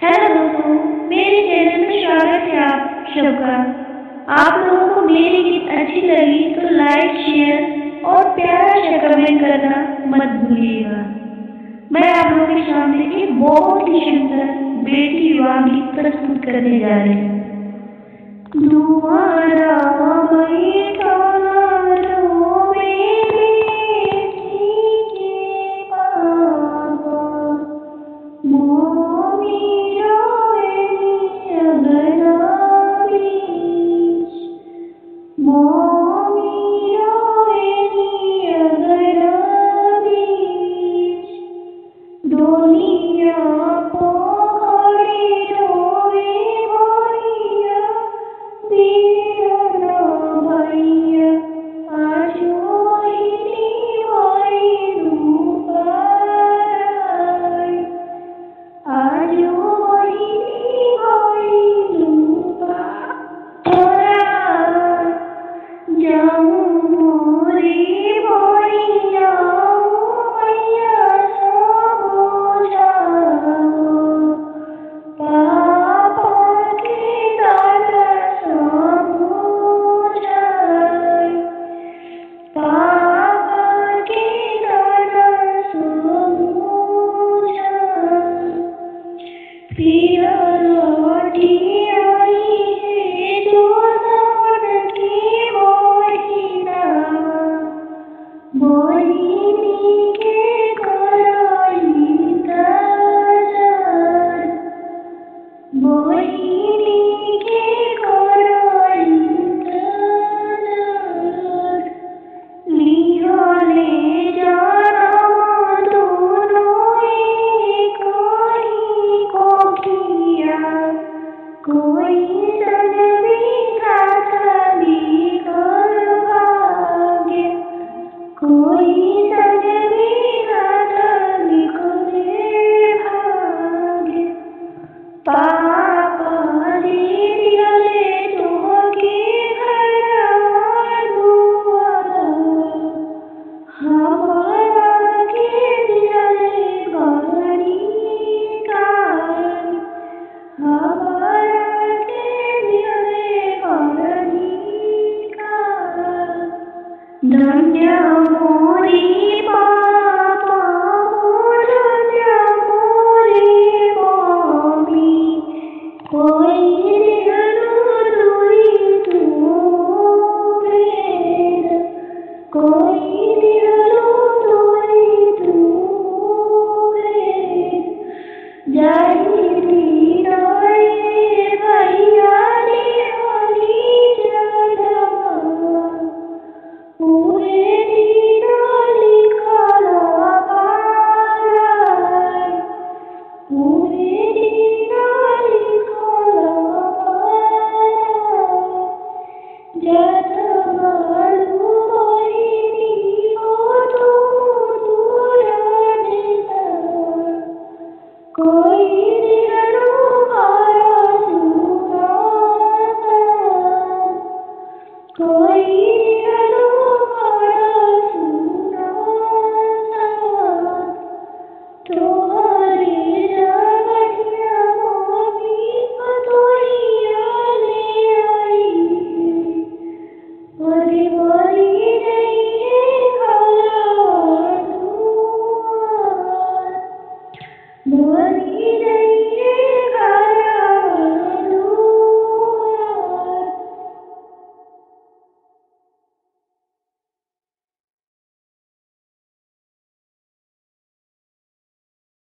Hello दोस्तों, मेरे channel में स्वागत है आप सबका। आप लोगों को मेरी गीत अच्छी लगी तो लाइक, शेयर और प्यारा सा कमेंट करना मत भूलिएगा। मैं आप लोगों के सामने एक बहुत ही सुंदर बेटी विवाह गीत प्रस्तुत करने जा रही हूँ। दुआरा बैठा रोवे बेटी के पापा, मोमी रोवे अगला बीच, मोमी रोवे अगला बीच, दुनिया पोखड़ी रोवे भैया, वीरना भैया, आजू वही भाई रूपाराय, आजू वही भाई रूपाराय। जाऊं मोरे भैया, भैया सब जाओ, पापा के दादा सब जाए, पापा के दादा सब जाए। फिर लौटी आई है जो दान की मोहिना, मोहिनी के कराई इंतजार, मोहिनी के कराई इंतजार। लिहाले जाना दोनों एक ही कोठिया, कोई सन विधाता लिखल भाग्य, कोई सन विधाता लिखल भाग्य। पापा जी दिहले तोहके घरवा दुआरा, हमरा के दिहले गाड़ी कार, हमरा के दिहले गाड़ी कार। धन्य मोरी पापा हो, धन्य मोरी मम्मी, कोई दिहलो दुई तू भेद, कोई दिहलो दुई तू भेद। जाई रे भैया दिहली जलवा, पूरे दिन लिखला पाराय, पूरे दिन लिखला पाराय।